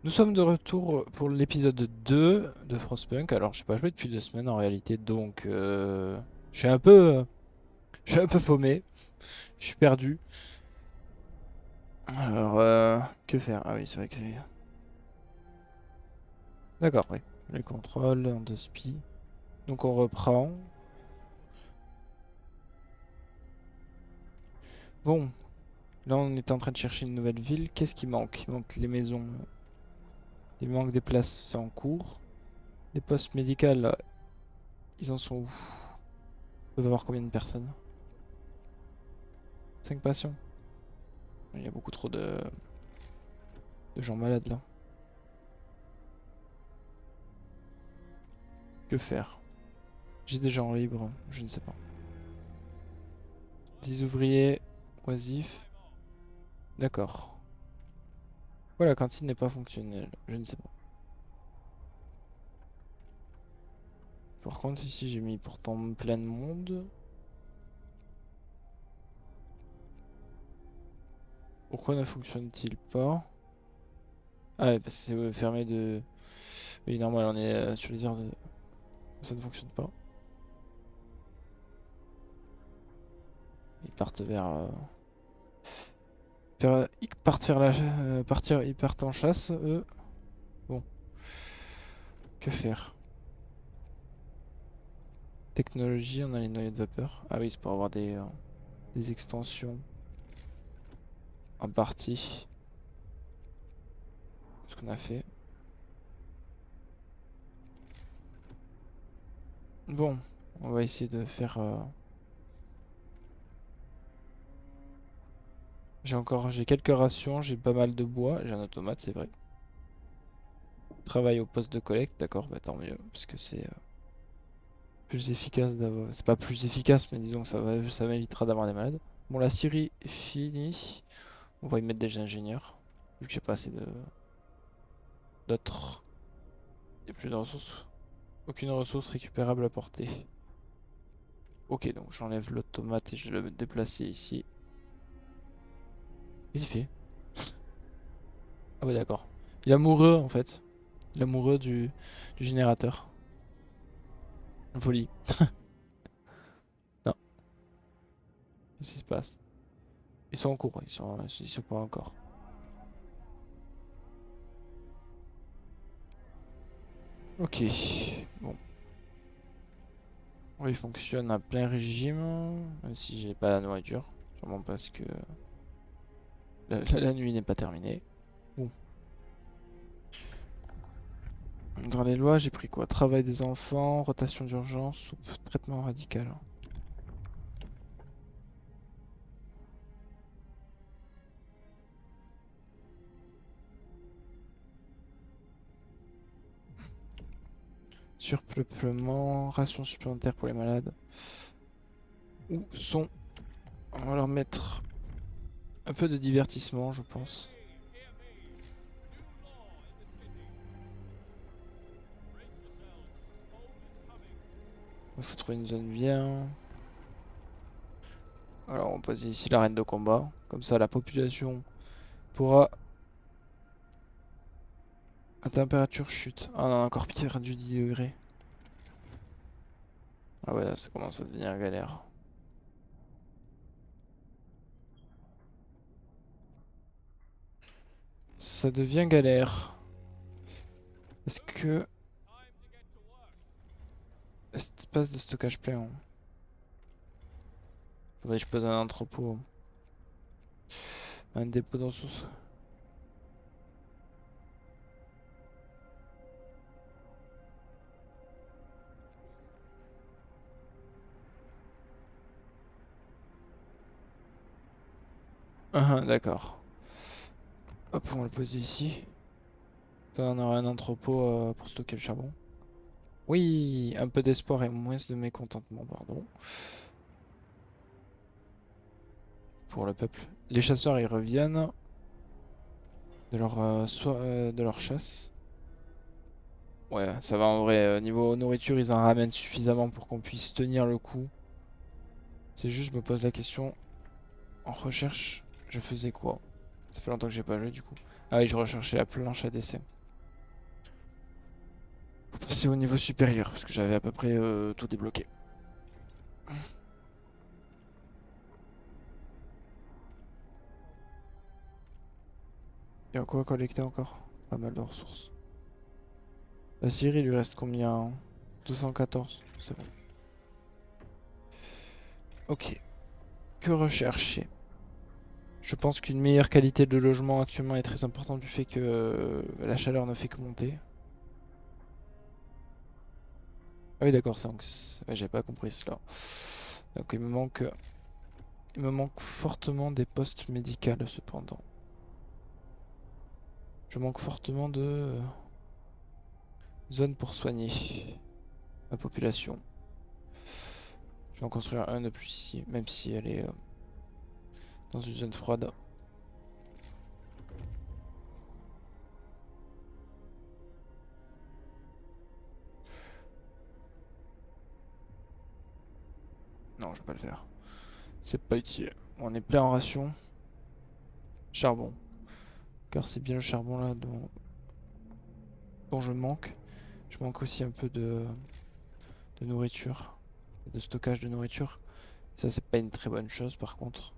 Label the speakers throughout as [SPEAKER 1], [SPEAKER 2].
[SPEAKER 1] Nous sommes de retour pour l'épisode 2 de Frostpunk. Alors, j'ai pas joué depuis 2 semaines en réalité, donc je suis un peu, je suis un peu paumé. Je suis perdu. Alors, que faire? Ah oui, c'est vrai que. D'accord, oui. Les contrôles en 2 spi. Donc on reprend. Bon, là on est en train de chercher une nouvelle ville. Qu'est-ce qui manque? Il manque les maisons. Il manque des places, c'est en cours. Les postes médicaux, là, ils en sont où? Ils peuvent avoir combien de personnes? 5 patients. Il y a beaucoup trop de gens malades là. Que faire? J'ai des gens libres, je ne sais pas. 10 ouvriers oisifs. D'accord. Pourquoi la cantine n'est pas fonctionnelle? Je ne sais pas. Par contre, ici j'ai mis pourtant plein de monde. Pourquoi ne fonctionne-t-il pas? Ah ouais, parce que c'est fermé de... Oui, normal, on est sur les heures de... Ça ne fonctionne pas. Ils partent Ils partent faire Ils partent en chasse, eux. Bon, que faire? Technologie, on a les noyaux de vapeur. Ah oui, c'est pour avoir des extensions en partie. Ce qu'on a fait. Bon, on va essayer de faire... J'ai quelques rations, j'ai pas mal de bois, j'ai un automate, c'est vrai. Travail au poste de collecte, d'accord, bah tant mieux, parce que c'est plus efficace d'avoir... C'est pas plus efficace, mais disons que ça m'évitera d'avoir des malades. Bon, la scierie est finie. On va y mettre des ingénieurs, vu que j'ai pas assez de... d'autres. Il y a plus de ressources. Aucune ressource récupérable à porter. Ok, donc j'enlève l'automate et je vais le déplacer ici. Qu'est-ce qu'il fait? Ah ouais, d'accord. Il est amoureux, en fait. Il est amoureux du générateur. Folie. Non, qu'est-ce qui se passe? Ils sont en cours, ils sont pas encore. Ok, bon. Oui, il fonctionne à plein régime, même si j'ai pas la nourriture. Sûrement parce que la nuit n'est pas terminée. Bon. Dans les lois, j'ai pris quoi? Travail des enfants, rotation d'urgence, soupe, traitement radical. Surpeuplement, ration supplémentaire pour les malades. Où sont... On va leur mettre un peu de divertissement, je pense. Il faut trouver une zone bien. Alors on pose ici l'arène de combat. Comme ça la population pourra... La température chute. Ah non, encore pire du 10 degrés. Ah ouais, là, ça commence à devenir galère. Ça devient galère. Est-ce que... Espace de stockage plein. Faudrait que je pose un entrepôt. Un dépôt dans sous. Ah, d'accord. Hop, on va le poser ici. Ça, on aura un entrepôt pour stocker le charbon. Oui, un peu d'espoir et moins de mécontentement, pardon. Pour le peuple. Les chasseurs, ils reviennent de leur chasse. Ouais, ça va en vrai. Niveau nourriture, ils en ramènent suffisamment pour qu'on puisse tenir le coup. C'est juste, je me pose la question. En recherche, je faisais quoi? Ça fait longtemps que j'ai pas joué du coup. Ah oui, je recherchais la planche à dessin. Faut passer au niveau supérieur parce que j'avais à peu près tout débloqué. Il y a quoi à collecter encore? Pas mal de ressources. La Syrie, il lui reste combien? 214, c'est bon. Ok, que rechercher? Je pense qu'une meilleure qualité de logement actuellement est très importante du fait que la chaleur ne fait que monter. Ah oui d'accord, ouais, j'avais pas compris cela. Donc il me manque fortement des postes médicaux cependant. Je manque fortement de zones pour soigner ma population. Je vais en construire un de plus ici, même si elle est dans une zone froide. Non, je vais pas le faire. C'est pas utile. On est plein en ration. Charbon. Car c'est bien le charbon là dont je manque. Je manque aussi un peu de nourriture. De stockage de nourriture. Ça, c'est pas une très bonne chose par contre.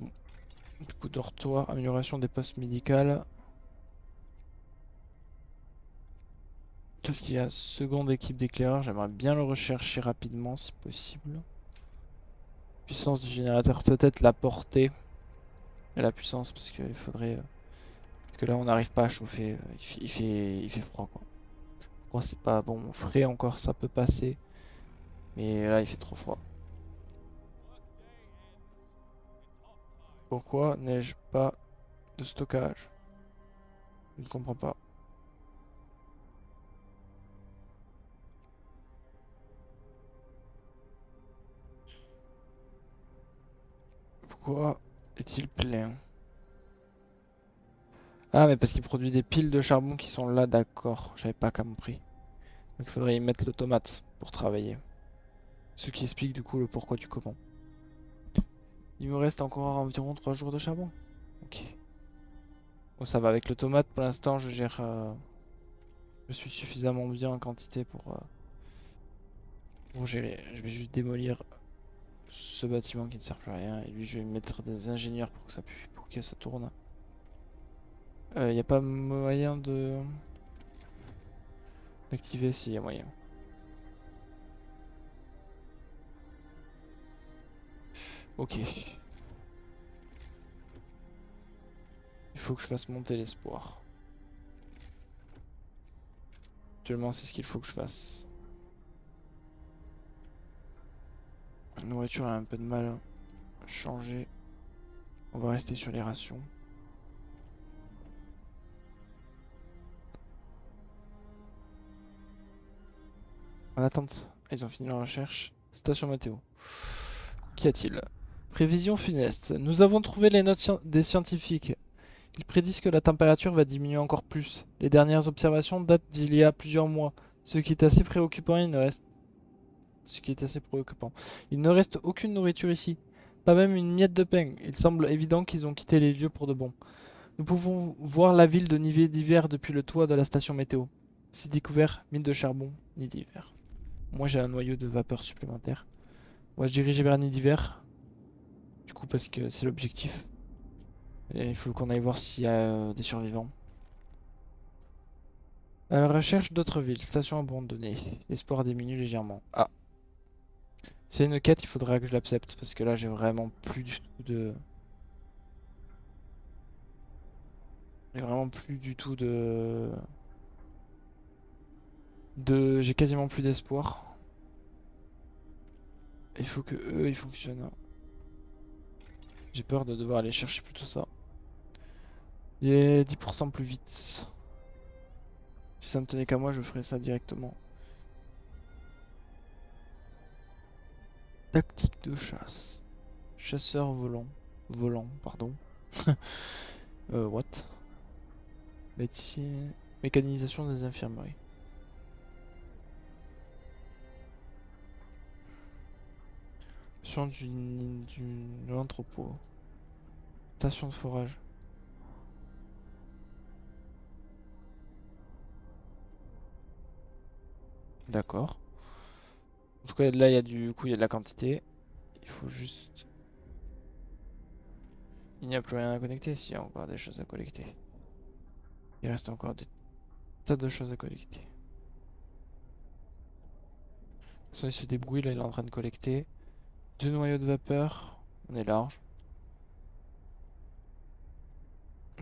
[SPEAKER 1] Bon. Du coup, dortoir, amélioration des postes médicales. Qu'est-ce qu'il y a? Seconde équipe d'éclaireurs. J'aimerais bien le rechercher rapidement si possible. Puissance du générateur, peut-être la portée et la puissance parce qu'il faudrait. Parce que là, on n'arrive pas à chauffer. Il fait froid quoi. Froid, c'est pas bon. Frais encore, ça peut passer. Mais là, il fait trop froid. Pourquoi n'ai-je pas de stockage? Je ne comprends pas. Pourquoi est-il plein? Ah, mais parce qu'il produit des piles de charbon qui sont là, d'accord. J'avais pas compris. Donc il faudrait y mettre l'automate pour travailler. Ce qui explique du coup le pourquoi du comment. Il me reste encore environ 3 jours de charbon. Ok. Bon, ça va avec l'automate. Pour l'instant, je gère. Je suis suffisamment bien en quantité pour gérer. Je vais juste démolir ce bâtiment qui ne sert plus à rien. Et lui, je vais mettre des ingénieurs pour que ça tourne. Y a pas moyen de d'activer s'il y a moyen. Ok. Il faut que je fasse monter l'espoir. Actuellement, c'est ce qu'il faut que je fasse. La nourriture a un peu de mal à changer. On va rester sur les rations. En attente. Ils ont fini leur recherche. Station météo. Qu'y a-t-il? Prévision funeste. Nous avons trouvé les notes des scientifiques. Ils prédisent que la température va diminuer encore plus. Les dernières observations datent d'il y a plusieurs mois. Ce qui est assez préoccupant, ce qui est assez préoccupant. Il ne reste aucune nourriture ici. Pas même une miette de pain. Il semble évident qu'ils ont quitté les lieux pour de bon. Nous pouvons voir la ville de Nivée d'hiver depuis le toit de la station météo. C'est découvert, mine de charbon, nid d'hiver. Moi j'ai un noyau de vapeur supplémentaire. On va se diriger vers nid d'hiver. Du coup parce que c'est l'objectif. Et il faut qu'on aille voir s'il y a des survivants. À la recherche d'autres villes, station abandonnée. L'espoir diminue légèrement. Ah, c'est une quête, il faudra que je l'accepte parce que là j'ai vraiment plus du tout de... J'ai vraiment plus du tout J'ai quasiment plus d'espoir. Il faut que eux ils fonctionnent. J'ai peur de devoir aller chercher plutôt ça. Il est 10% plus vite. Si ça ne tenait qu'à moi, je ferais ça directement. Tactique de chasse. Chasseur volant. Volant, pardon. What? Métier... Mécanisation des infirmeries. Extension de l'entrepôt. Station de forage. D'accord. En tout cas, là, il y a du coup, il y a de la quantité. Il faut juste... Il n'y a plus rien à connecter. S'il y a encore des choses à collecter. Il reste encore des tas de choses à collecter. De toute façon, il se débrouille. Là, il est en train de collecter. 2 noyaux de vapeur. On est large.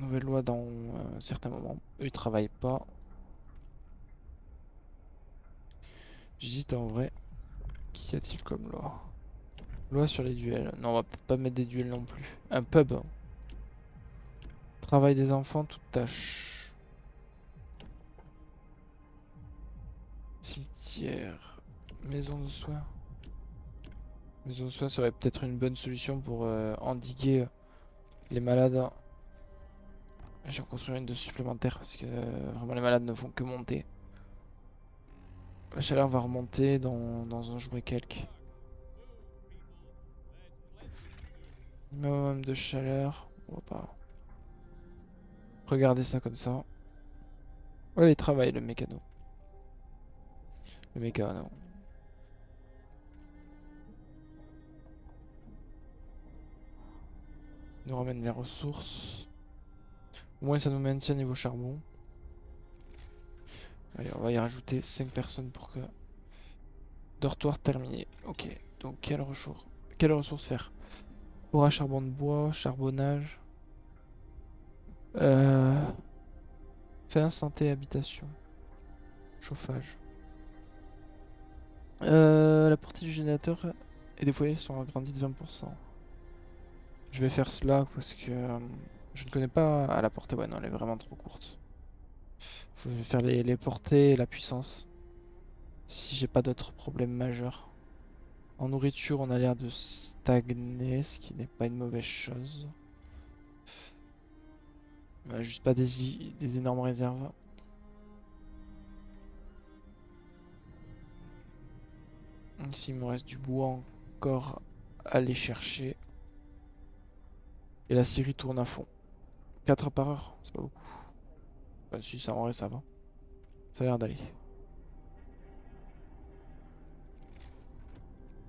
[SPEAKER 1] Nouvelle loi dans certains moments. Eux, ils travaillent pas. J'hésite en vrai. Qu'y a-t-il comme loi? Loi sur les duels. Non, on va peut-être pas mettre des duels non plus. Un pub. Travail des enfants, toute tâche. Cimetière. Maison de soins. Maison de soins serait peut-être une bonne solution pour endiguer les malades. Je vais en construire une de supplémentaire parce que vraiment les malades ne font que monter. La chaleur va remonter dans un jour et quelques. Minimum de chaleur. On va pas regarder ça comme ça. Oh, il travaille le mécano. Le mécano. Il nous ramène les ressources. Au moins ça nous maintient niveau charbon. Allez, on va y rajouter 5 personnes pour que... Dortoir terminé. Ok. Donc quelle ressource faire? Bois, charbon de bois, charbonnage. Euh... Fin, santé, habitation. Chauffage. La portée du générateur et des foyers sont agrandis de 20%. Je vais faire cela parce que je ne connais pas à la portée. Ouais, non, elle est vraiment trop courte. Faut faire les portées et la puissance. Si j'ai pas d'autres problèmes majeurs. En nourriture, on a l'air de stagner, ce qui n'est pas une mauvaise chose. Juste pas des énormes réserves. Ici, il me reste du bois encore à aller chercher. Et la scierie tourne à fond. 4 par heure, c'est pas beaucoup. Bah, si, ça en vrai, ça va. Ça a l'air d'aller.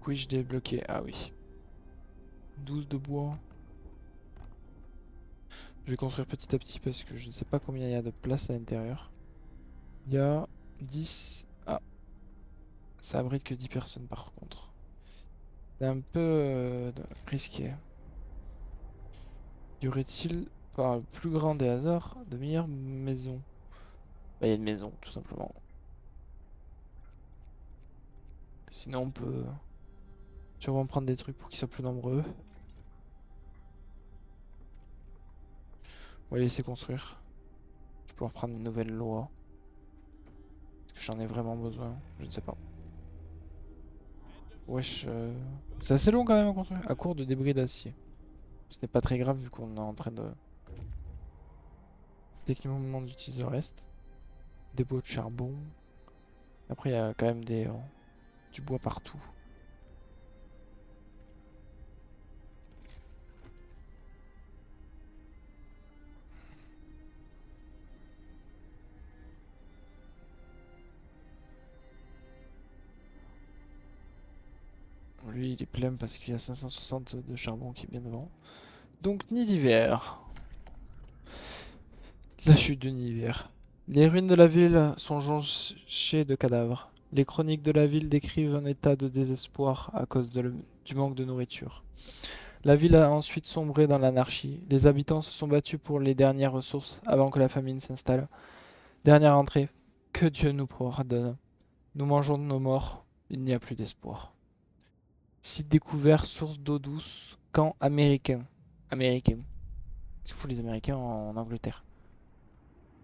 [SPEAKER 1] Puis-je débloquer? Ah oui. 12 de bois. Je vais construire petit à petit parce que je ne sais pas combien il y a de place à l'intérieur. Il y a 10. Ah, ça abrite que 10 personnes par contre. C'est un peu risqué. Y aurait-il, par le plus grand des hasards, de meilleures maisons? Bah, il y a une maison, tout simplement. Sinon, on peut sûrement prendre des trucs pour qu'ils soient plus nombreux. On va les laisser construire. Je vais pouvoir prendre une nouvelle loi. Est-ce que j'en ai vraiment besoin? Je ne sais pas. Wesh, c'est assez long quand même à construire. À court de débris d'acier. Ce n'est pas très grave vu qu'on est en train de techniquement d'utiliser le reste. Dépôt de charbon. Après, il y a quand même du bois partout. Lui, il est plein parce qu'il y a 560 de charbon qui est bien devant. Donc, nid d'hiver. La chute de nid d'hiver. Les ruines de la ville sont jonchées de cadavres. Les chroniques de la ville décrivent un état de désespoir à cause du manque de nourriture. La ville a ensuite sombré dans l'anarchie. Les habitants se sont battus pour les dernières ressources avant que la famine s'installe. Dernière entrée. Que Dieu nous pardonne. Nous mangeons de nos morts. Il n'y a plus d'espoir. Site découvert, source d'eau douce, camp américain. Américain. Qu'est-ce que foutent les Américains en Angleterre?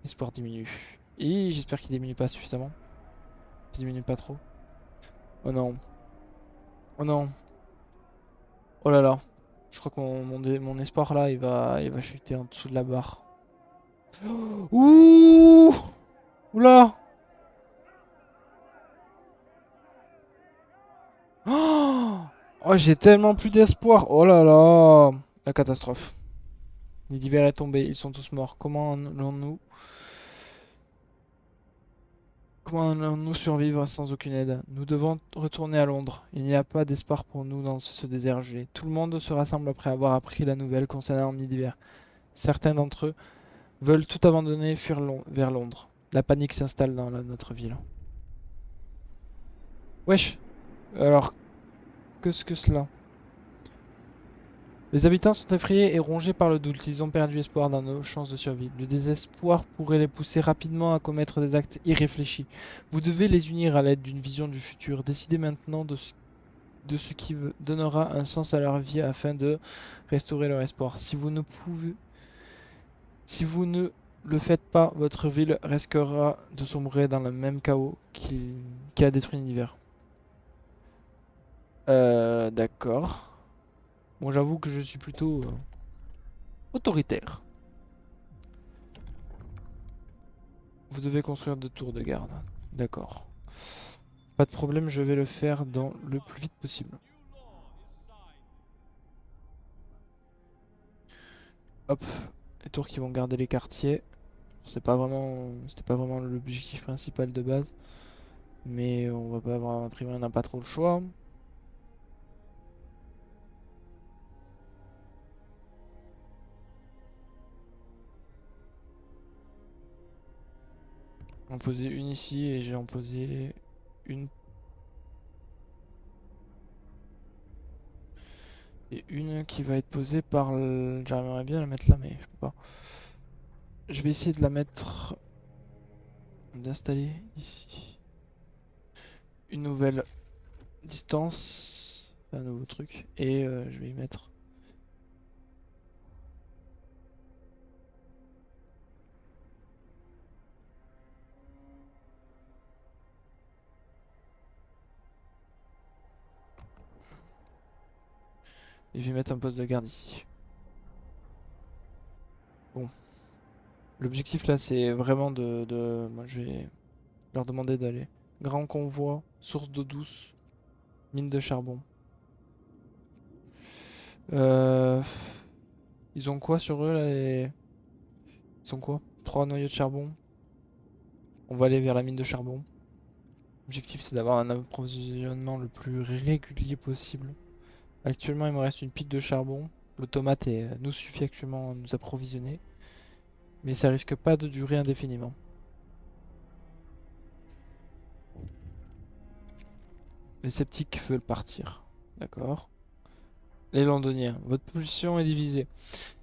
[SPEAKER 1] Espoir diminue. Et j'espère qu'il diminue pas suffisamment. Qu'il diminue pas trop. Oh non. Oh non. Oh là là. Je crois que mon espoir là, il va chuter en dessous de la barre. Ouh. Oula. Oh. Oh, j'ai tellement plus d'espoir. Oh là là. La catastrophe. Nid d'hiver est tombé, ils sont tous morts. Comment allons-nous survivre sans aucune aide? Nous devons retourner à Londres. Il n'y a pas d'espoir pour nous dans ce désert gelé. Tout le monde se rassemble après avoir appris la nouvelle concernant Nid d'hiver. Certains d'entre eux veulent tout abandonner et fuir vers Londres. La panique s'installe dans notre ville. Wesh! Alors, qu'est-ce que cela? Les habitants sont effrayés et rongés par le doute. Ils ont perdu espoir dans nos chances de survie. Le désespoir pourrait les pousser rapidement à commettre des actes irréfléchis. Vous devez les unir à l'aide d'une vision du futur. Décidez maintenant de ce qui donnera un sens à leur vie afin de restaurer leur espoir. Si vous ne le faites pas, votre ville risquera de sombrer dans le même chaos qui a détruit l'univers. D'accord. Bon, j'avoue que je suis plutôt autoritaire. Vous devez construire 2 tours de garde. D'accord. Pas de problème, je vais le faire dans le plus vite possible. Hop, les tours qui vont garder les quartiers. C'était pas vraiment l'objectif principal de base, mais on va pas avoir imprimé, on n'a pas trop le choix. On en posé une ici et j'ai en posé une et une qui va être posée par le... J'aimerais bien la mettre là, mais je peux pas. Je vais essayer de la mettre, d'installer ici une nouvelle distance, un nouveau truc, et je vais y mettre. Et je vais mettre un poste de garde ici. Bon. L'objectif là c'est vraiment moi je vais leur demander d'aller. Grand convoi, source d'eau douce, mine de charbon. Euh... Ils ont quoi sur eux là Ils ont quoi? 3 noyaux de charbon. On va aller vers la mine de charbon. L'objectif c'est d'avoir un approvisionnement le plus régulier possible. Actuellement il me reste une pile de charbon. L'automate nous suffit actuellement à nous approvisionner. Mais ça risque pas de durer indéfiniment. Les sceptiques veulent partir. D'accord. Les londoniens, votre position est divisée.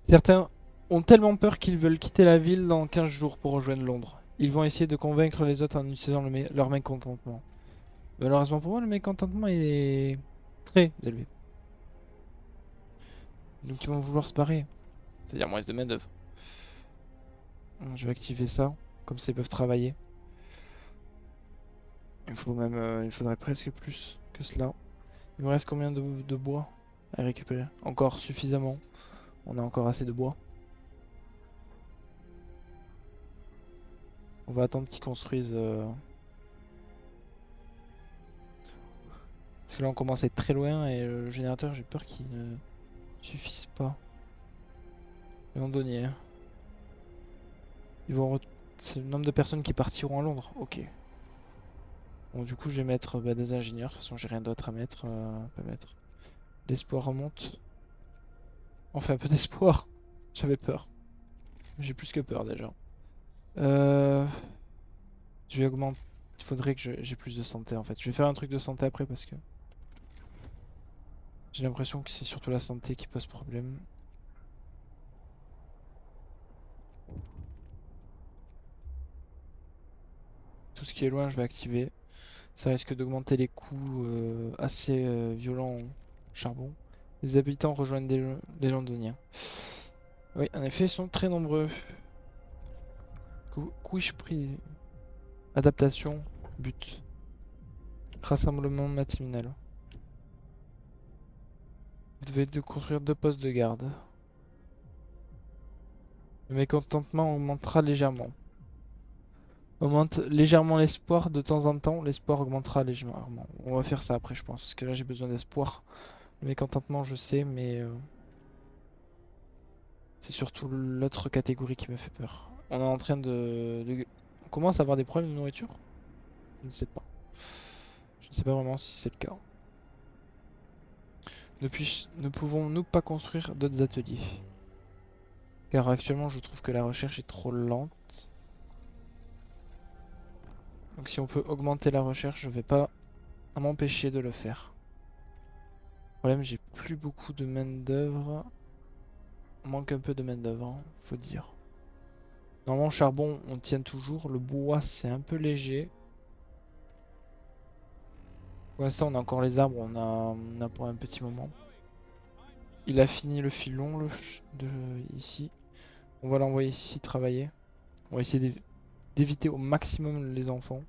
[SPEAKER 1] Certains ont tellement peur qu'ils veulent quitter la ville dans 15 jours pour rejoindre Londres. Ils vont essayer de convaincre les autres en utilisant leur mécontentement. Malheureusement pour moi, le mécontentement est très élevé. Donc ils vont vouloir se barrer. C'est-à-dire moins de main d'œuvre. Je vais activer ça, comme ça ils peuvent travailler. Il faudrait presque plus que cela. Il me reste combien de bois à récupérer? Encore suffisamment. On a encore assez de bois. On va attendre qu'ils construisent. Parce que là on commence à être très loin et le générateur j'ai peur qu'il ne suffise pas. Londoniens. C'est le nombre de personnes qui partiront à Londres. Ok. Bon du coup je vais mettre des ingénieurs. De toute façon j'ai rien d'autre à mettre. Pas mettre. L'espoir remonte. Enfin un peu d'espoir. J'avais peur. J'ai plus que peur déjà. Euh... Je vais augmenter. Il faudrait que j'ai plus de santé en fait. Je vais faire un truc de santé après parce que j'ai l'impression que c'est surtout la santé qui pose problème. Tout ce qui est loin je vais activer. Ça risque d'augmenter les coûts assez violents en charbon. Les habitants rejoignent les londoniens. Oui, en effet, ils sont très nombreux. Couche prise. Adaptation. But. Rassemblement matinal. Vous devez construire 2 postes de garde. Le mécontentement augmentera légèrement. Augmente légèrement l'espoir de temps en temps. L'espoir augmentera légèrement. On va faire ça après, je pense. Parce que là, j'ai besoin d'espoir Le mécontentement, je sais, mais c'est surtout l'autre catégorie qui me fait peur. On est en train On commence à avoir des problèmes de nourriture? Je ne sais pas. Je ne sais pas vraiment si c'est le cas. Ne pouvons-nous pas construire d'autres ateliers? Car actuellement, je trouve que la recherche est trop lente. Donc si on peut augmenter la recherche, je vais pas m'empêcher de le faire. Le problème, j'ai plus beaucoup de main d'œuvre. On manque un peu de main d'œuvre, hein, faut dire. Normalement, charbon, on tient toujours. Le bois, c'est un peu léger. Pour l'instant, on a encore les arbres, on a pour un petit moment. Il a fini le filon ici. On va l'envoyer ici travailler. On va essayer d'éviter au maximum les enfants,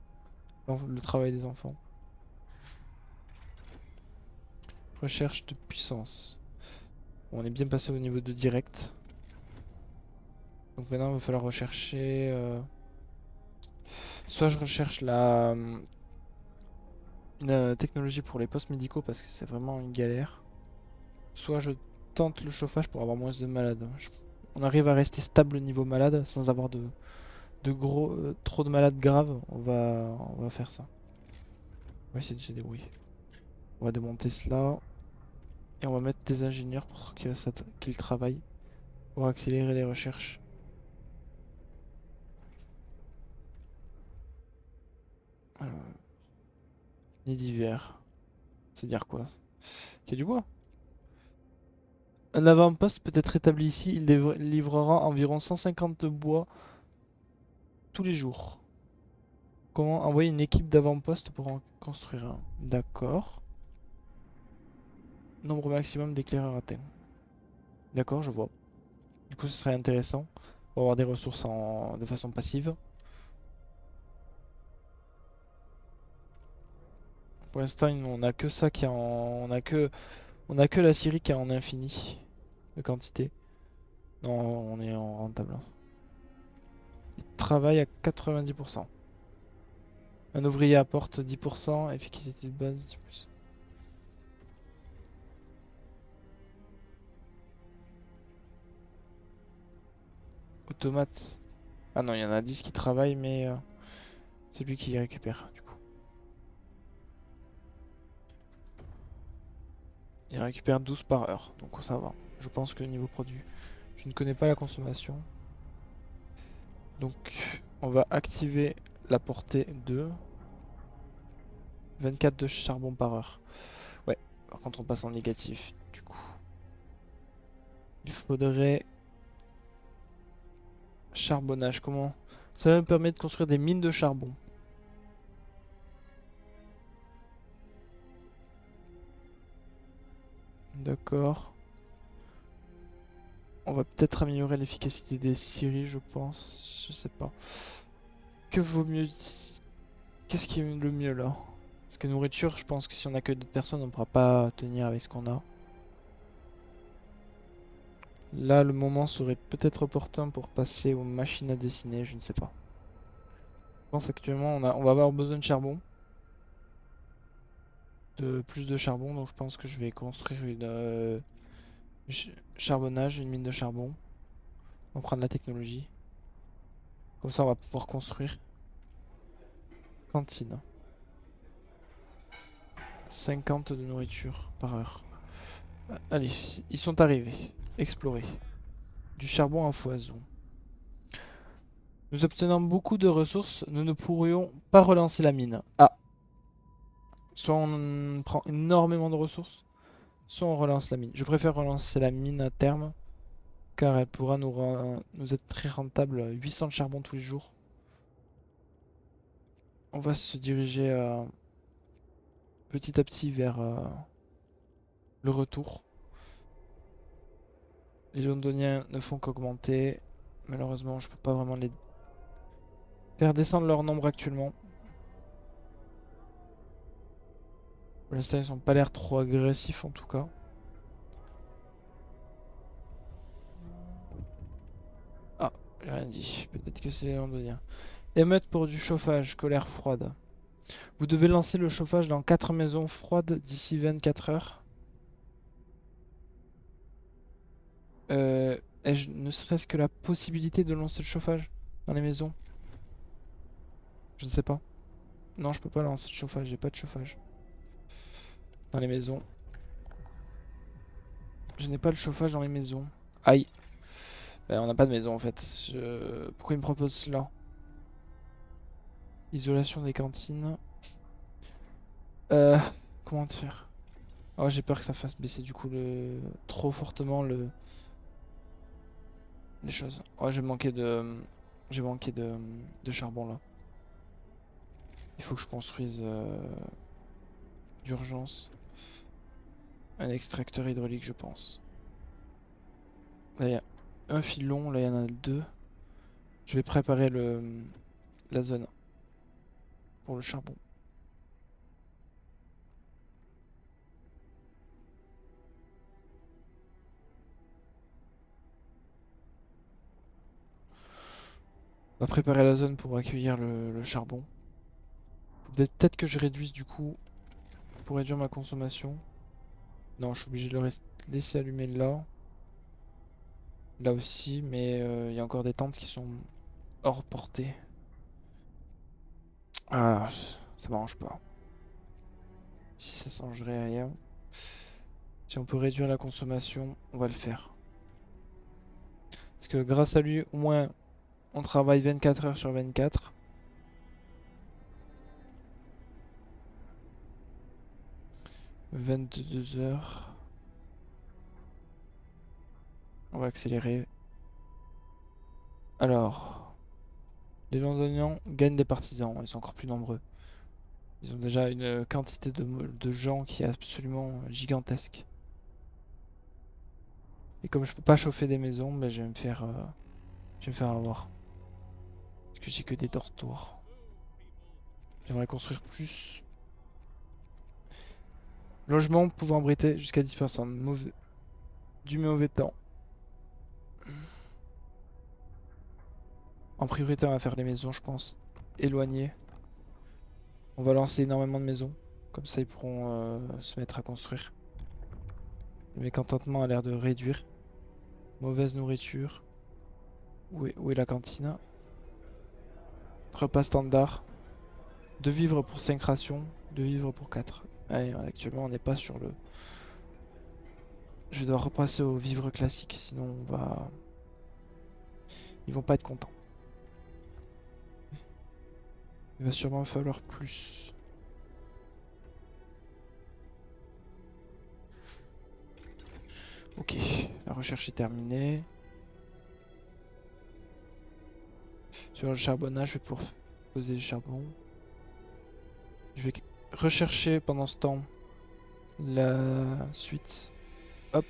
[SPEAKER 1] le travail des enfants. Recherche de puissance. Bon, on est bien passé au niveau de direct. Donc maintenant, il va falloir rechercher. Soit je recherche une technologie pour les postes médicaux parce que c'est vraiment une galère. Soit je tente le chauffage pour avoir moins de malades. On arrive à rester stable niveau malade sans avoir trop de malades graves. On va faire ça. On va essayer de se débrouiller. On va démonter cela et on va mettre des ingénieurs pour qu'ils travaillent pour accélérer les recherches. Nid d'hiver. C'est-à-dire quoi? Il y a du bois. Un avant-poste peut être établi ici. Il livrera environ 150 de bois tous les jours. Comment envoyer une équipe d'avant-poste pour en construire un? D'accord. Nombre maximum d'éclaireurs atteint. D'accord, je vois. Du coup, ce serait intéressant pour avoir des ressources de façon passive. Pour l'instant, on a que ça qui est en... On a que la Syrie qui est en infini de quantité. Non, on est en rentable, hein. Il travaille à 90%. Un ouvrier apporte 10%, efficacité de base 10%. Automate. Ah non, il y en a 10 qui travaillent, mais c'est lui qui récupère du coup. Il récupère 12 par heure, donc ça va. Je pense que niveau produit, je ne connais pas la consommation. Donc on va activer la portée de 24 de charbon par heure. Ouais, par contre on passe en négatif du coup. Il faudrait charbonnage, comment? Ça me permet de construire des mines de charbon. D'accord. On va peut-être améliorer l'efficacité des scieries, je pense. Je sais pas. Que vaut mieux... Qu'est-ce qui est le mieux là? Parce que nourriture, je pense que si on a que d'autres personnes, on pourra pas tenir avec ce qu'on a. Là, le moment serait peut-être opportun pour passer aux machines à dessiner, je ne sais pas. Je pense actuellement, on va avoir besoin de charbon. De plus de charbon, donc je pense que je vais construire une charbonnage, une mine de charbon. On va prendre la technologie. Comme ça, on va pouvoir construire. Cantine. 50 de nourriture par heure. Allez, ils sont arrivés. Explorer. Du charbon à foison. Nous obtenons beaucoup de ressources, nous ne pourrions pas relancer la mine. Ah, soit on prend énormément de ressources, soit on relance la mine. Je préfère relancer la mine à terme, car elle pourra nous être très rentable. 800 de charbon tous les jours. On va se diriger petit à petit vers le retour. Les Londoniens ne font qu'augmenter. Malheureusement, je peux pas vraiment les faire descendre leur nombre actuellement. Pour l'instant, ils n'ont pas l'air trop agressifs en tout cas. Ah, j'ai rien dit. Peut-être que c'est les Londoniens. Émeute pour du chauffage, colère froide. Vous devez lancer le chauffage dans 4 maisons froides d'ici 24 heures. Ai-je ne serait-ce que la possibilité de lancer le chauffage dans les maisons? Je ne sais pas. Non, je peux pas lancer le chauffage, j'ai pas de chauffage. Dans les maisons. Je n'ai pas le chauffage dans les maisons. Aïe. On n'a pas de maison en fait. Pourquoi il me propose cela? Isolation des cantines. Euh, comment te faire? Oh, j'ai peur que ça fasse baisser du coup trop fortement les choses. Oh, j'ai manqué de charbon là. Il faut que je construise d'urgence un extracteur hydraulique, je pense. Là, il y a un filon, là, il y en a deux. Je vais préparer la zone pour le charbon. On va préparer la zone pour accueillir le charbon. Faut peut-être que je réduise du coup pour réduire ma consommation. Non, je suis obligé de le laisser allumer là. Là aussi, mais il y a encore des tentes qui sont hors portée. Ah, ça m'arrange pas. Si ça changerait rien. Si on peut réduire la consommation, on va le faire. Parce que grâce à lui, au moins, on travaille 24 heures sur 24. 22 heures. On va accélérer. Alors, les Londoniens gagnent des partisans. Ils sont encore plus nombreux. Ils ont déjà une quantité de gens qui est absolument gigantesque. Et comme je peux pas chauffer des maisons, ben je vais me faire avoir. Parce que j'ai que des dortoirs. J'aimerais construire plus. Logement pouvant abriter jusqu'à 10 personnes. Du mauvais temps. En priorité, on va faire les maisons, je pense. Éloignées. On va lancer énormément de maisons. Comme ça, ils pourront se mettre à construire. Le mécontentement a l'air de réduire. Mauvaise nourriture. Où est la cantine? Repas standard. 2 vivres pour 5 rations. 2 vivres pour 4. Allez, actuellement, on n'est pas sur le... Je dois repasser au vivre classique, sinon on va... Ils vont pas être contents. Il va sûrement falloir plus. Ok, la recherche est terminée. Sur le charbonnage, je vais pouvoir poser le charbon. Je vais rechercher pendant ce temps la suite. Hop.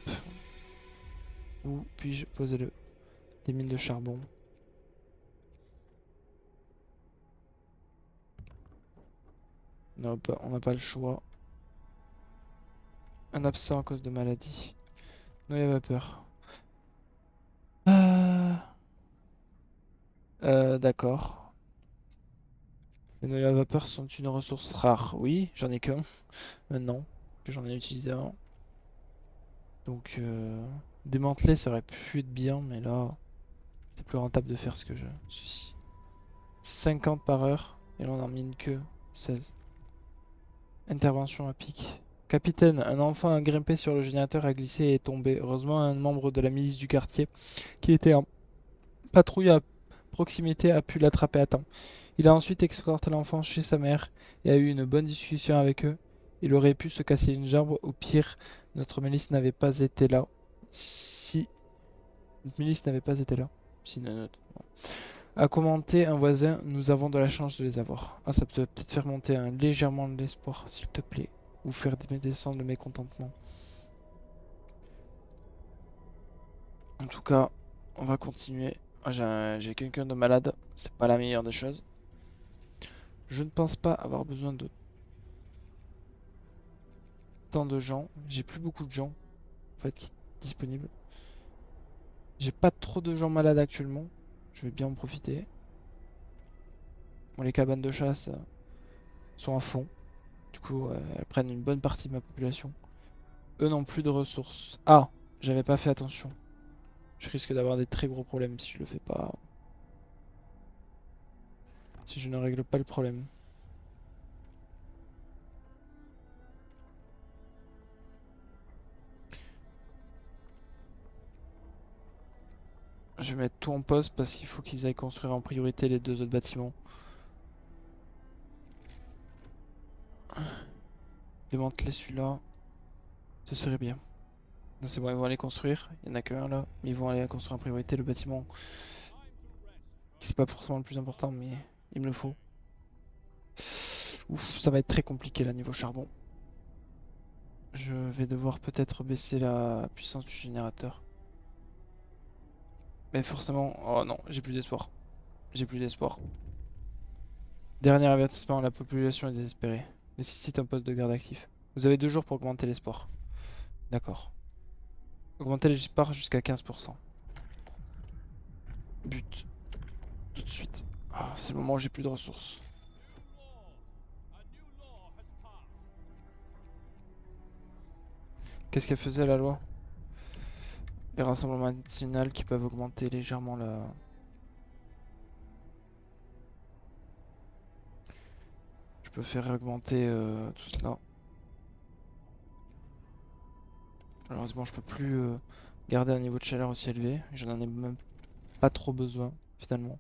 [SPEAKER 1] Où puis-je poser des mines de charbon? Non, on n'a pas le choix. Un absent à cause de maladie. Noyau à vapeur. D'accord. Les noyaux à vapeur sont une ressource rare. Oui, j'en ai qu'un maintenant, que j'en ai utilisé avant. Donc, démanteler, ça aurait pu être bien, mais là, c'est plus rentable de faire ce que je suis. 50 par heure, et là on en mine que 16. Intervention à pic. Capitaine, un enfant a grimpé sur le générateur, a glissé et est tombé. Heureusement, un membre de la milice du quartier, qui était en patrouille à proximité, a pu l'attraper à temps. Il a ensuite escorté l'enfant chez sa mère et a eu une bonne discussion avec eux. Il aurait pu se casser une jambe, au pire, notre milice n'avait pas été là. Si notre milice n'avait pas été là. Si notre... A commenté un voisin, nous avons de la chance de les avoir. Ah, ça peut peut-être faire monter légèrement l'espoir, s'il te plaît. Ou faire descendre le mécontentement. En tout cas, on va continuer. Ah, j'ai quelqu'un de malade, c'est pas la meilleure des choses. Je ne pense pas avoir besoin de tant de gens. J'ai plus beaucoup de gens en fait disponibles. J'ai pas trop de gens malades actuellement. Je vais bien en profiter. Bon, les cabanes de chasse sont à fond. Du coup, elles prennent une bonne partie de ma population. Eux n'ont plus de ressources. Ah, j'avais pas fait attention. Je risque d'avoir des très gros problèmes si je le fais pas. Si je ne règle pas le problème. Je vais mettre tout en pause parce qu'il faut qu'ils aillent construire en priorité les 2 autres bâtiments. Démanteler celui-là, ce serait bien. Non, c'est bon, ils vont aller construire. Il y en a qu'un là. Ils vont aller construire en priorité le bâtiment. C'est pas forcément le plus important, mais il me le faut. Ouf, ça va être très compliqué là niveau charbon. Je vais devoir peut-être baisser la puissance du générateur. Mais forcément... Oh non, j'ai plus d'espoir. J'ai plus d'espoir. Dernier avertissement, la population est désespérée. Nécessite un poste de garde actif. Vous avez 2 jours pour augmenter l'espoir. D'accord. Augmenter l'espoir jusqu'à 15%. But. Tout de suite. Ah, c'est le moment où j'ai plus de ressources. Qu'est-ce qu'elle faisait la loi? Les rassemblements nationaux qui peuvent augmenter légèrement la... Je peux faire augmenter tout cela. Malheureusement, je peux plus garder un niveau de chaleur aussi élevé. J'en ai même pas trop besoin, finalement.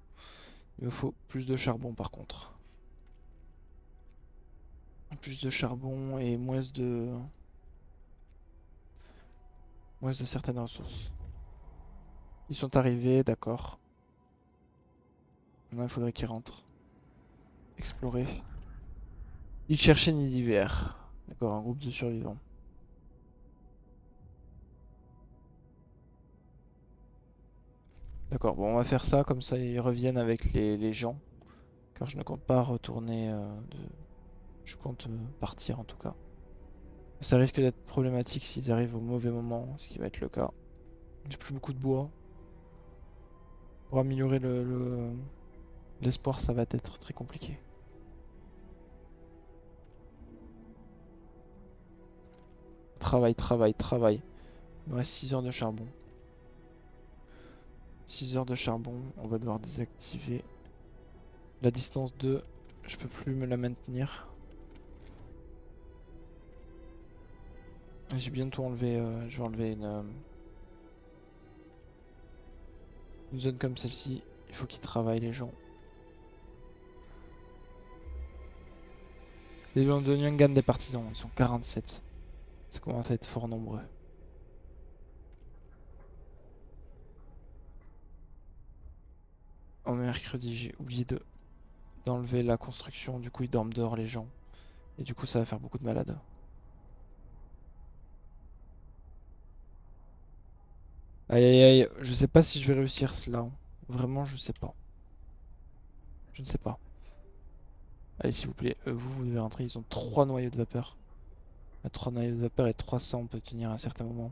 [SPEAKER 1] Il me faut plus de charbon, par contre. Plus de charbon et moins de certaines ressources. Ils sont arrivés, d'accord. Maintenant, il faudrait qu'ils rentrent. Explorer. Ils cherchaient nid d'hiver. D'accord, un groupe de survivants. D'accord, bon, on va faire ça, comme ça ils reviennent avec les gens. Car je ne compte pas retourner Je compte partir en tout cas. Ça risque d'être problématique s'ils arrivent au mauvais moment, ce qui va être le cas. J'ai plus beaucoup de bois. Pour améliorer l'espoir, ça va être très compliqué. Travail, travail, travail. Il me reste 6 heures de charbon. 6 heures de charbon, on va devoir désactiver. La distance 2, je peux plus me la maintenir. J'ai bientôt enlevé, je vais enlever une zone comme celle-ci. Il faut qu'ils travaillent les gens. Les Londoniens gagnent des partisans, ils sont 47. Ça commence à être fort nombreux. En mercredi, j'ai oublié d'enlever la construction, du coup ils dorment dehors les gens. Et du coup ça va faire beaucoup de malades. Aïe aïe aïe, je sais pas si je vais réussir cela. Vraiment je sais pas. Je ne sais pas. Allez s'il vous plaît, vous devez rentrer, ils ont 3 noyaux de vapeur. À 3 noyaux de vapeur et 300 on peut tenir à un certain moment.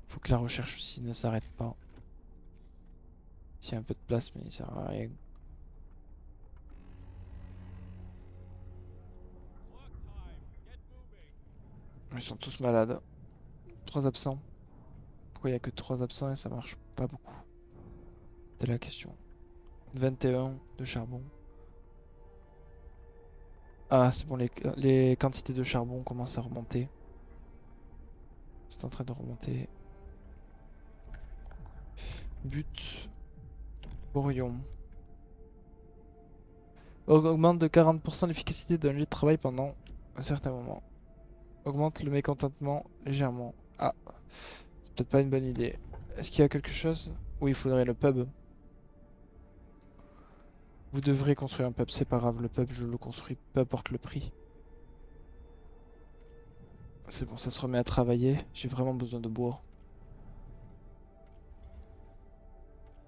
[SPEAKER 1] Faut que la recherche aussi ne s'arrête pas. S'il y a un peu de place mais il sert à rien. Ils sont tous malades. 3 absents. Pourquoi il y a que 3 absents et ça marche pas beaucoup? C'est la question. 21 de charbon. Ah, c'est bon, les quantités de charbon commencent à remonter. C'est en train de remonter. But. Orion. Augmente de 40% l'efficacité d'un lieu de travail pendant un certain moment. Augmente le mécontentement légèrement. Ah, c'est peut-être pas une bonne idée. Est-ce qu'il y a quelque chose? Oui, il faudrait le pub. Vous devrez construire un pub, c'est pas grave, le pub je le construis, peu importe le prix. C'est bon, ça se remet à travailler. J'ai vraiment besoin de bois.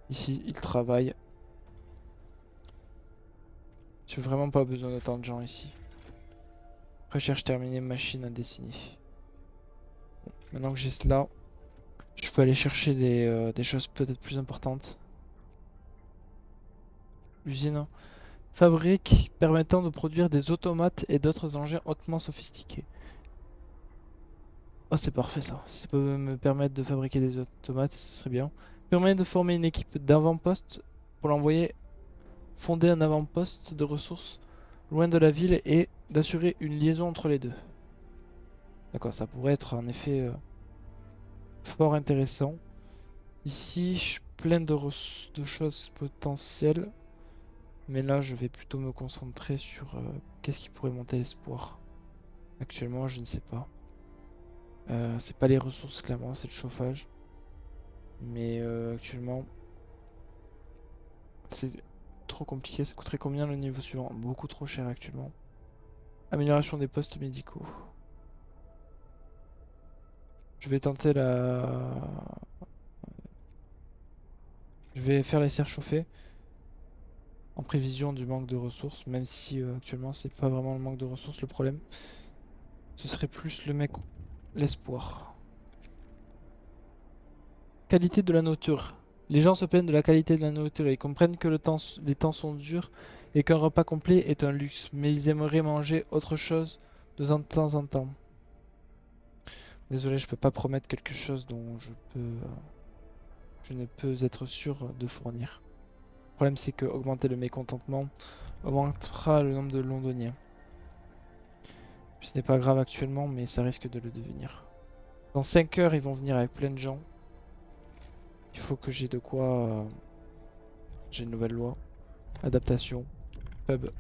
[SPEAKER 1] Ici, il travaille. J'ai vraiment pas besoin d'autant de gens ici. Recherche terminée, machine à dessiner. Bon, maintenant que j'ai cela, je peux aller chercher des choses peut-être plus importantes. Usine. Fabrique permettant de produire des automates et d'autres engins hautement sophistiqués. Oh, c'est parfait ça. Si ça peut me permettre de fabriquer des automates, ce serait bien. Permet de former une équipe d'avant-poste pour l'envoyer fonder un avant-poste de ressources loin de la ville et d'assurer une liaison entre les deux. D'accord, ça pourrait être en effet fort intéressant. Ici, je suis plein de choses potentielles. Mais là, je vais plutôt me concentrer sur qu'est-ce qui pourrait monter l'espoir. Actuellement, je ne sais pas. C'est pas les ressources, clairement, c'est le chauffage. Mais actuellement, c'est trop compliqué. Ça coûterait combien le niveau suivant? Beaucoup trop cher actuellement. Amélioration des postes médicaux. Je vais tenter la... Je vais faire les serres chauffées en prévision du manque de ressources, même si actuellement c'est pas vraiment le manque de ressources le problème. Ce serait plus le mec, l'espoir. Qualité de la nourriture. Les gens se plaignent de la qualité de la nourriture et comprennent que les temps sont durs et qu'un repas complet est un luxe, mais ils aimeraient manger autre chose de temps en temps. Désolé, je peux pas promettre quelque chose dont je ne peux être sûr de fournir. Le problème c'est que augmenter le mécontentement augmentera le nombre de londoniens. Ce n'est pas grave actuellement, mais ça risque de le devenir. Dans 5 heures, ils vont venir avec plein de gens. Il faut que j'ai de quoi... j'ai une nouvelle loi. Adaptation. Pub.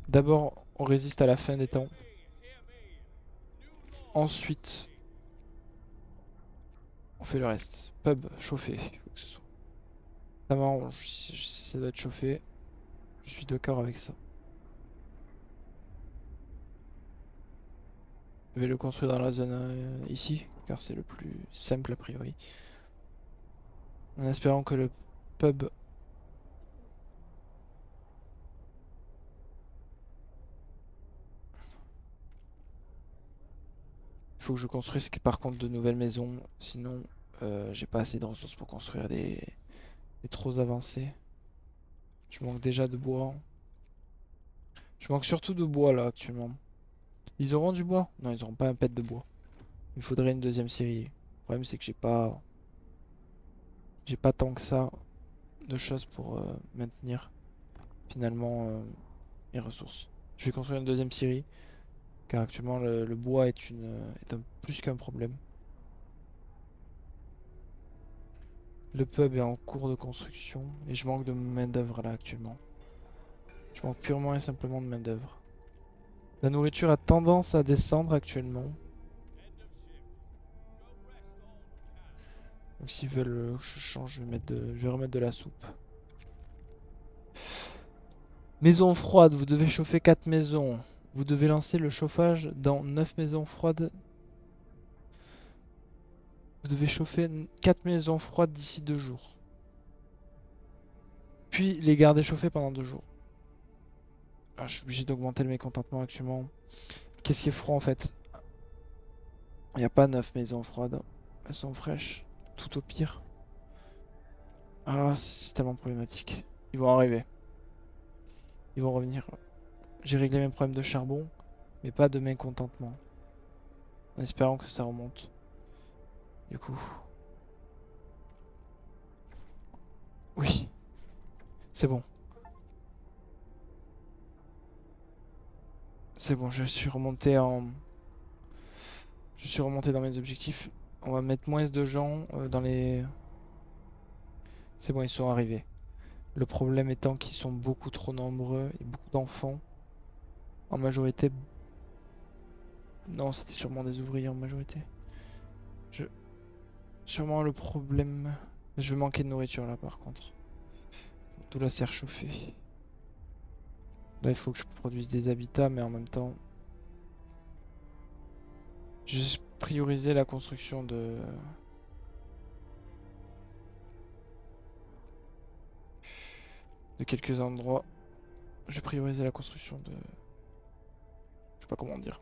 [SPEAKER 1] D'abord, on résiste à la fin des temps. Ensuite, on fait le reste. Pub, chauffé. Faut que ce soit. Ça m'arrange si ça doit être chauffé. Je suis d'accord avec ça. Je vais le construire dans la zone ici, car c'est le plus simple a priori. En espérant que le pub... Il faut que je construise par contre de nouvelles maisons, sinon j'ai pas assez de ressources pour construire des trop avancés. Je manque déjà de bois. Je manque surtout de bois là actuellement. Ils auront du bois? Non, ils auront pas un pet de bois. Il faudrait une deuxième série. Le problème c'est que j'ai pas tant que ça de choses pour maintenir finalement mes ressources. Je vais construire une deuxième série car actuellement le bois est plus qu'un problème. Le pub est en cours de construction et je manque de main d'œuvre là actuellement. Je manque purement et simplement de main d'œuvre. La nourriture a tendance à descendre actuellement. Donc s'ils veulent que je change, je vais remettre de la soupe. Maison froide, vous devez chauffer 4 maisons. Vous devez lancer le chauffage dans 9 maisons froides. Vous devez chauffer 4 maisons froides d'ici 2 jours. Puis les garder chauffées pendant 2 jours. Ah, je suis obligé d'augmenter le mécontentement actuellement. Qu'est-ce qui est froid en fait? Il n'y a pas 9 maisons froides. Elles sont fraîches. Tout au pire. Ah, c'est tellement problématique. Ils vont arriver. Ils vont revenir. J'ai réglé mes problèmes de charbon, mais pas de mécontentement. En espérant que ça remonte. Du coup. Oui, c'est bon. C'est bon, je suis remonté dans mes objectifs. On va mettre moins de gens dans les... C'est bon, ils sont arrivés. Le problème étant qu'ils sont beaucoup trop nombreux et beaucoup d'enfants. En majorité... Non, c'était sûrement des ouvriers en majorité. Je... Sûrement le problème... Je vais manquer de nourriture là par contre. D'où la serre chauffée. Là, il faut que je produise des habitats, mais en même temps... J'ai priorisé la construction de quelques endroits. J'ai priorisé la construction de... Je sais pas comment dire.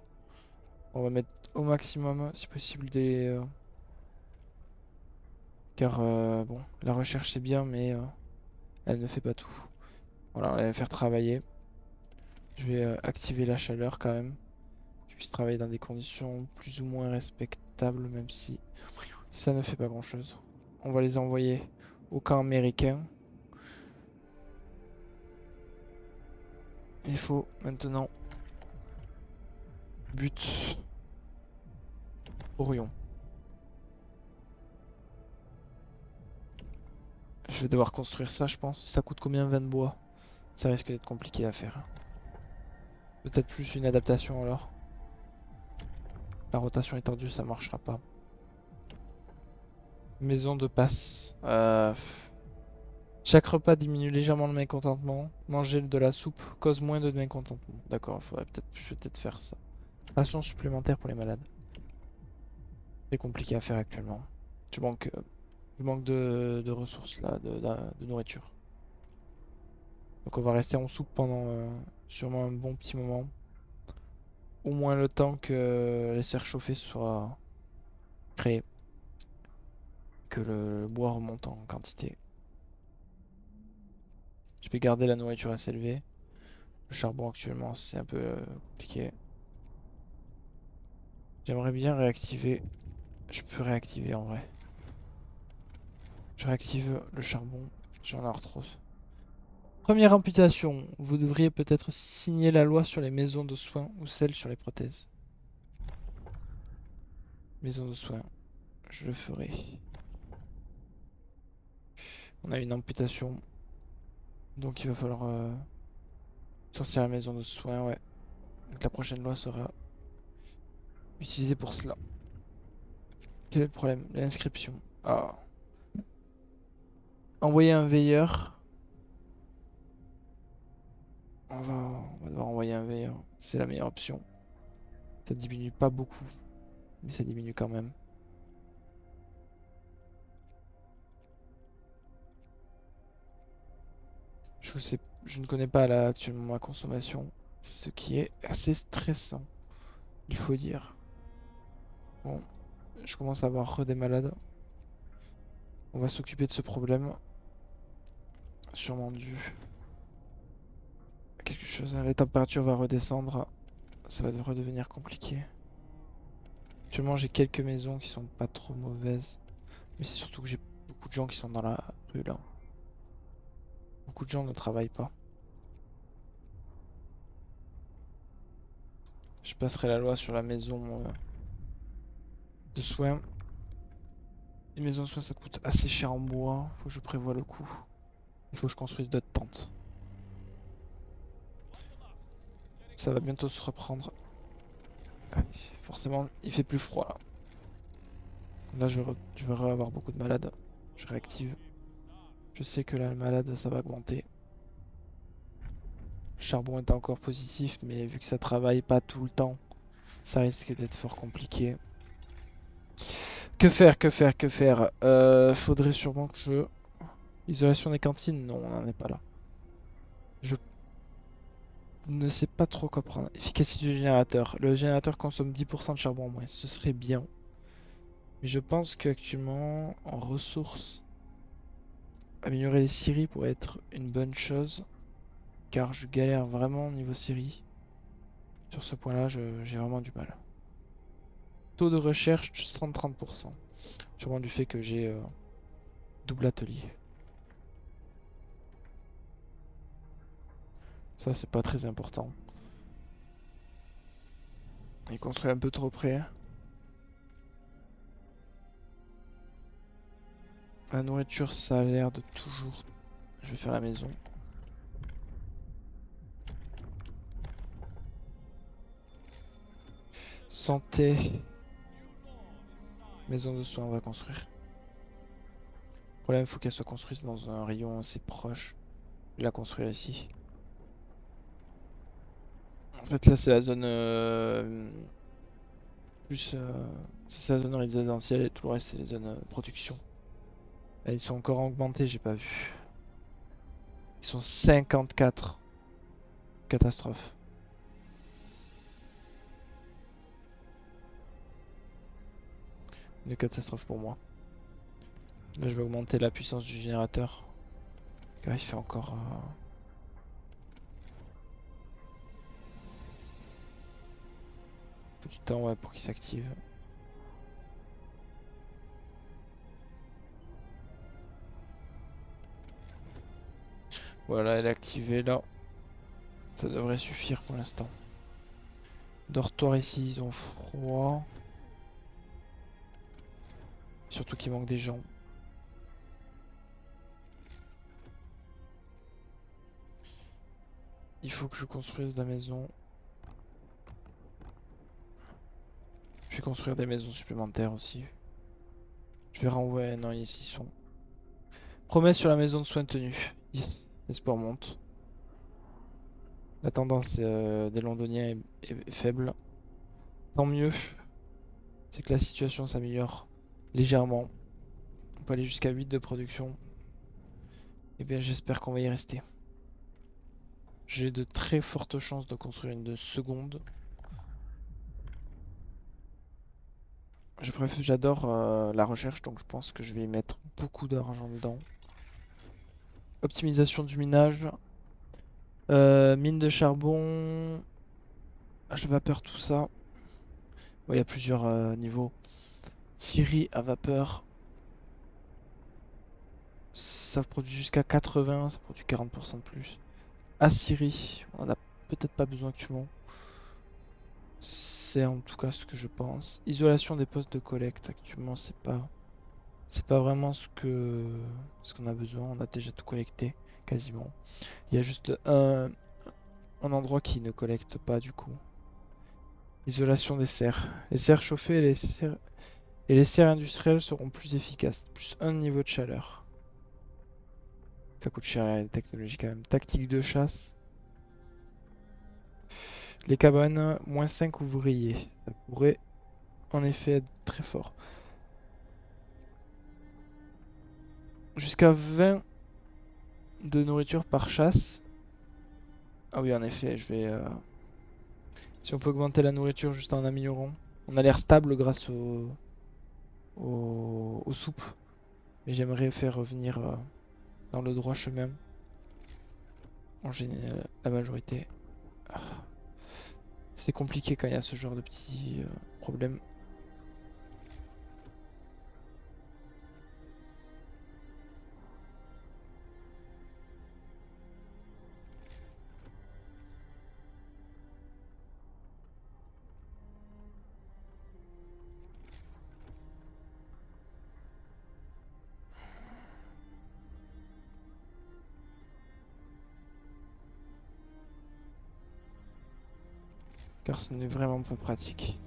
[SPEAKER 1] On va mettre au maximum, si possible, des... car, bon, la recherche c'est bien, mais elle ne fait pas tout. Voilà, on va les faire travailler. Je vais activer la chaleur quand même. Je puisse travailler dans des conditions plus ou moins table, même si ça ne fait pas grand chose. On va les envoyer au camp américain. Il faut maintenant but Orion. Je vais devoir construire ça, je pense. Ça coûte combien 20 de bois? Ça risque d'être compliqué à faire. Peut-être plus une adaptation alors. La rotation étendue, ça marchera pas. Maison de passe. Chaque repas diminue légèrement le mécontentement. Manger de la soupe cause moins de mécontentement. D'accord, il faudrait peut-être faire ça. Ration supplémentaire pour les malades. C'est compliqué à faire actuellement. Je manque de ressources là, de nourriture. Donc on va rester en soupe pendant sûrement un bon petit moment. Au moins le temps que les serres chauffées soient créées. Que le bois remonte en quantité. Je vais garder la nourriture assez élevée. Le charbon actuellement c'est un peu compliqué. J'aimerais bien réactiver. Je peux réactiver en vrai. Je réactive le charbon. J'en ai trop. Première amputation. Vous devriez peut-être signer la loi sur les maisons de soins ou celle sur les prothèses. Maison de soins. Je le ferai. On a une amputation. Donc il va falloir sortir la maison de soins, ouais. Donc la prochaine loi sera utilisée pour cela. Quel est le problème? L'inscription. Ah. Envoyer un veilleur. On va devoir envoyer un veilleur. C'est la meilleure option. Ça diminue pas beaucoup, mais ça diminue quand même. Je ne connais pas là actuellement ma consommation, ce qui est assez stressant, il faut dire. Bon, je commence à avoir des malades. On va s'occuper de ce problème. Sûrement dû à quelque chose. La température va redescendre. Ça va redevenir compliqué. Actuellement, j'ai quelques maisons qui sont pas trop mauvaises. Mais c'est surtout que j'ai beaucoup de gens qui sont dans la rue là. Beaucoup de gens ne travaillent pas. Je passerai la loi sur la maison de soins. Les maisons de soins ça coûte assez cher en bois. Faut que je prévoie le coût. Il faut que je construise d'autres tentes. Ça va bientôt se reprendre. Ah, forcément, il fait plus froid là. Là, je vais avoir beaucoup de malades. Je réactive. Je sais que la malade, ça va augmenter. Le charbon est encore positif, mais vu que ça travaille pas tout le temps, ça risque d'être fort compliqué. Que faire, que faire, que faire Faudrait sûrement que je... Isolation des cantines? Non, on n'en est pas là. Je ne sais pas trop quoi prendre. Efficacité du générateur. Le générateur consomme 10% de charbon en moins. Ce serait bien. Mais je pense qu'actuellement, en ressources, améliorer les scieries pourrait être une bonne chose. Car je galère vraiment au niveau scierie. Sur ce point-là, j'ai vraiment du mal. Taux de recherche 130%. Sûrement du fait que j'ai double atelier. Ça, c'est pas très important. Il construit un peu trop près. La nourriture, ça a l'air de toujours... Je vais faire la maison. Santé. Maison de soins, on va construire. Le problème, il faut qu'elle soit construite dans un rayon assez proche. Je vais la construire ici. En fait, là, c'est la zone... plus... ça, c'est la zone résidentielle et tout le reste, c'est les zones production. Là, ils sont encore augmentés, j'ai pas vu. Ils sont 54. Catastrophe. Une catastrophe pour moi. Là, je vais augmenter la puissance du générateur. Car il fait encore... peu de temps ouais, pour qu'il s'active. Voilà, elle est activée là. Ça devrait suffire pour l'instant. Dortoir ici, ils ont froid. Surtout qu'il manque des gens. Il faut que je construise la maison. Je vais construire des maisons supplémentaires aussi. Je vais renvoyer. Non, ici ils sont. Promesse sur la maison de soins tenus. Yes. L'espoir monte. La tendance des Londoniens est faible. Tant mieux. C'est que la situation s'améliore légèrement. On peut aller jusqu'à 8 de production. Et bien j'espère qu'on va y rester. J'ai de très fortes chances de construire une seconde. J'adore la recherche, donc je pense que je vais y mettre beaucoup d'argent dedans. Optimisation du minage. Mine de charbon. H vapeur, tout ça. Bon, il y a plusieurs niveaux. Scierie à vapeur. Ça produit jusqu'à 80, ça produit 40% de plus. Aciérie, on en a peut-être pas besoin actuellement. C'est en tout cas ce que je pense. Isolation des postes de collecte, actuellement c'est pas vraiment ce qu'on a besoin, on a déjà tout collecté quasiment. Il y a juste un endroit qui ne collecte pas du coup. Isolation des serres. Les serres chauffées et les serres industrielles seront plus efficaces. Plus un niveau de chaleur. Ça coûte cher la technologie quand même. Tactique de chasse. Les cabanes, moins 5 ouvriers. Ça pourrait en effet être très fort. Jusqu'à 20 de nourriture par chasse. Ah oui, en effet, je vais... Si on peut augmenter la nourriture juste en améliorant. On a l'air stable grâce aux soupes. Mais j'aimerais faire revenir dans le droit chemin. En général, la majorité. Ah. C'est compliqué quand il y a ce genre de petits problèmes. Car ce n'est vraiment pas pratique.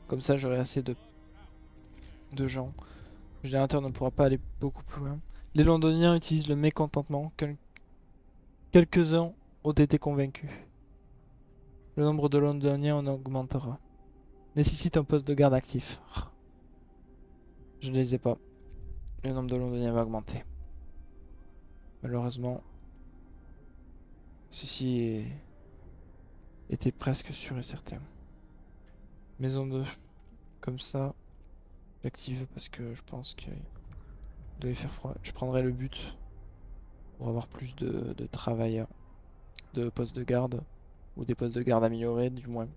[SPEAKER 1] Comme ça, j'aurai assez de gens. Le générateur ne pourra pas aller beaucoup plus loin. Les Londoniens utilisent le mécontentement. Quelques-uns ont été convaincus. Le nombre de Londoniens en augmentera. Nécessite un poste de garde actif. Je ne les ai pas. Le nombre de Londoniens va augmenter. Malheureusement, ceci était presque sûr et certain. Maison de comme ça, j'active parce que je pense qu'il doit y faire froid. Je prendrai le but pour avoir plus de travail, de postes de garde, ou des postes de garde améliorés du moins. En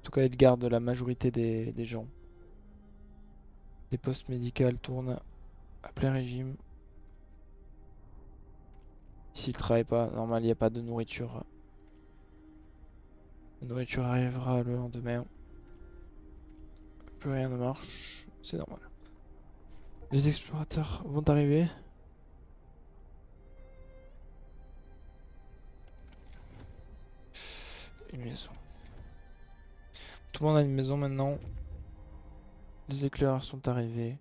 [SPEAKER 1] tout cas, il garde la majorité des gens. Les postes médicaux tournent à plein régime. S'ils travaillent pas, normal, il n'y a pas de nourriture. La nourriture arrivera le lendemain. Plus rien ne marche, c'est normal. Les explorateurs vont arriver. Une maison. Tout le monde a une maison maintenant. Les éclaireurs sont arrivés.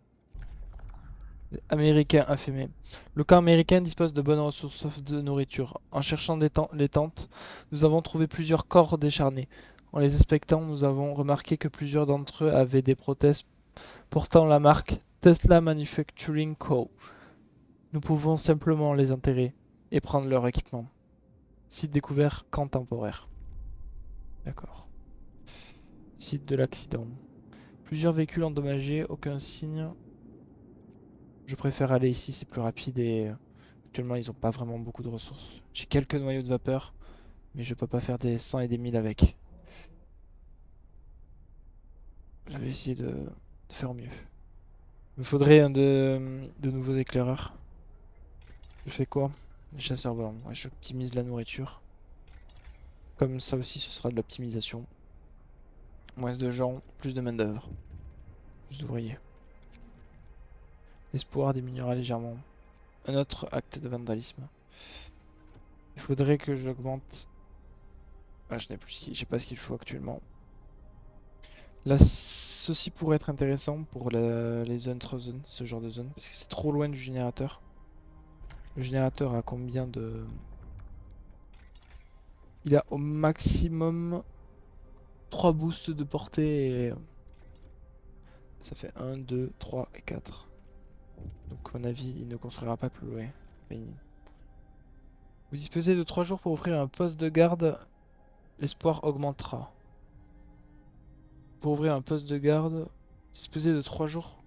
[SPEAKER 1] Les Américains affamés. Le camp américain dispose de bonnes ressources sauf de nourriture. En cherchant les tentes, nous avons trouvé plusieurs corps décharnés. En les inspectant, nous avons remarqué que plusieurs d'entre eux avaient des prothèses portant la marque Tesla Manufacturing Co. Nous pouvons simplement les enterrer et prendre leur équipement. Site découvert, camp temporaire. D'accord. Site de l'accident. Plusieurs véhicules endommagés, aucun signe. Je préfère aller ici, c'est plus rapide et actuellement ils ont pas vraiment beaucoup de ressources. J'ai quelques noyaux de vapeur, mais je peux pas faire des 100 et des 1000 avec. Je vais essayer de faire mieux. Il me faudrait de nouveaux éclaireurs. Je fais quoi? Les chasseurs volants. Ouais, j'optimise la nourriture. Comme ça aussi, ce sera de l'optimisation. Moins de gens, plus de main-d'œuvre, plus d'ouvriers. L'espoir diminuera légèrement. Un autre acte de vandalisme. Il faudrait que j'augmente. Ah, je n'ai plus, je sais pas ce qu'il faut actuellement. Là, ceci pourrait être intéressant pour les zones zones, ce genre de zone, parce que c'est trop loin du générateur. Le générateur a combien de... Il a au maximum 3 boosts de portée et ça fait 1, 2, 3 et 4. Donc à mon avis, il ne construira pas plus loin. Vous disposez de 3 jours pour offrir un poste de garde. L'espoir augmentera. Pour ouvrir un poste de garde, disposez de 3 jours.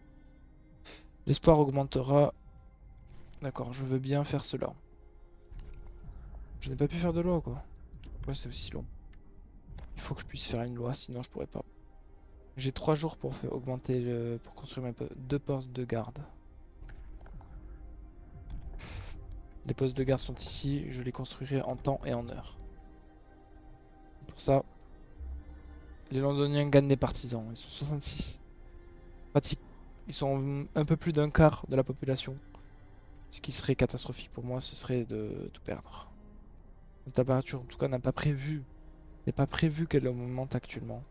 [SPEAKER 1] L'espoir augmentera. D'accord, je veux bien faire cela. Je n'ai pas pu faire de loi quoi. Pourquoi c'est aussi long? Il faut que je puisse faire une loi, sinon je pourrais pas. J'ai 3 jours pour faire augmenter pour construire mes 2 postes de garde. Les postes de garde sont ici, je les construirai en temps et en heure. Pour ça, les Londoniens gagnent des partisans, ils sont 66. Pratique. Ils sont un peu plus d'un quart de la population. Ce qui serait catastrophique pour moi, ce serait de tout perdre. La température en tout cas n'est pas prévu qu'elle augmente actuellement.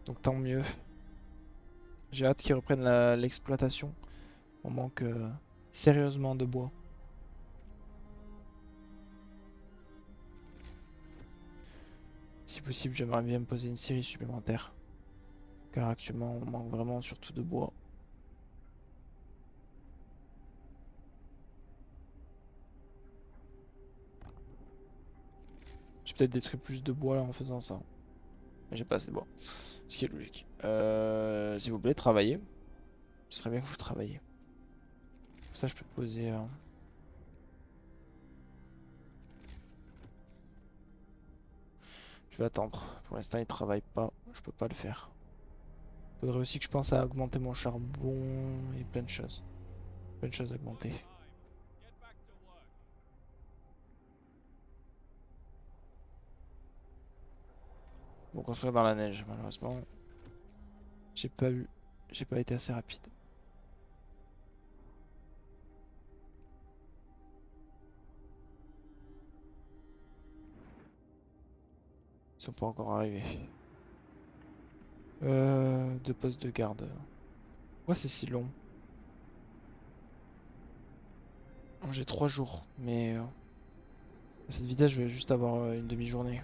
[SPEAKER 1] Donc tant mieux. J'ai hâte qu'ils reprennent l'exploitation. On manque sérieusement de bois. Si possible, j'aimerais bien me poser une série supplémentaire. Car actuellement, on manque vraiment surtout de bois. J'ai peut-être détruit plus de bois là en faisant ça. Mais j'ai pas assez de bois. Ce qui est logique. S'il vous plaît, travaillez. Ce serait bien que vous travailliez. Comme ça, je peux poser... Je vais attendre. Pour l'instant, il travaille pas. Je peux pas le faire. Faudrait aussi que je pense à augmenter mon charbon et plein de choses. Plein de choses à augmenter. Bon, construire dans la neige, malheureusement. J'ai pas eu. J'ai pas été assez rapide. Ils sont pas encore arrivés. Deux postes de garde. Pourquoi c'est si long? J'ai 3 jours, mais à cette vitesse, je vais juste avoir une demi-journée.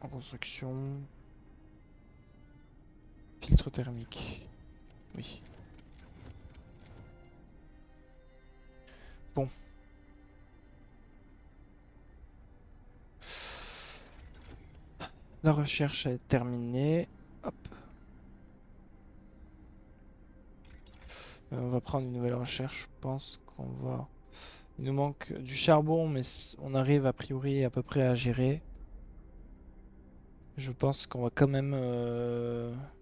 [SPEAKER 1] En construction. Filtre thermique. Oui. Bon. La recherche est terminée. Hop. On va prendre une nouvelle recherche. Je pense qu'on va... Il nous manque du charbon, mais on arrive a priori à peu près à gérer. Je pense qu'on va quand même...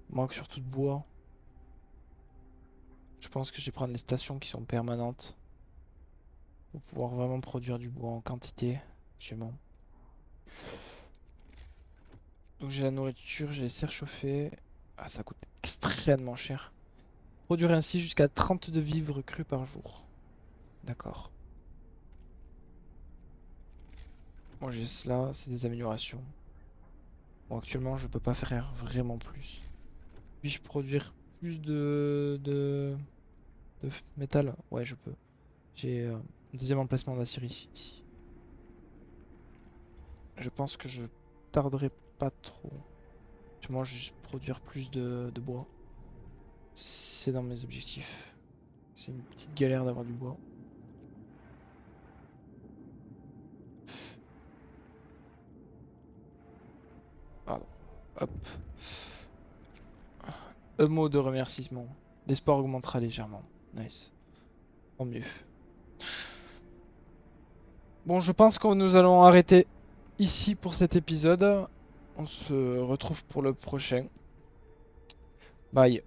[SPEAKER 1] manque surtout de bois. Je pense que je vais prendre les stations qui sont permanentes. Pour pouvoir vraiment produire du bois en quantité. Actuellement. Donc j'ai la nourriture, j'ai les serres chauffées. Ah, ça coûte extrêmement cher. Produire ainsi jusqu'à 32 vivres crus par jour. D'accord. Bon, j'ai cela, c'est des améliorations. Bon, actuellement, je peux pas faire vraiment plus. Puis-je produire plus de métal? Ouais, je peux. J'ai un deuxième emplacement d'aciérie ici. Je pense que je tarderai pas trop. Actuellement, je vais juste produire plus de bois. C'est dans mes objectifs. C'est une petite galère d'avoir du bois. Pardon. Hop. Un mot de remerciement. L'espoir augmentera légèrement. Nice. Tant mieux. Bon, je pense que nous allons arrêter ici pour cet épisode. On se retrouve pour le prochain. Bye.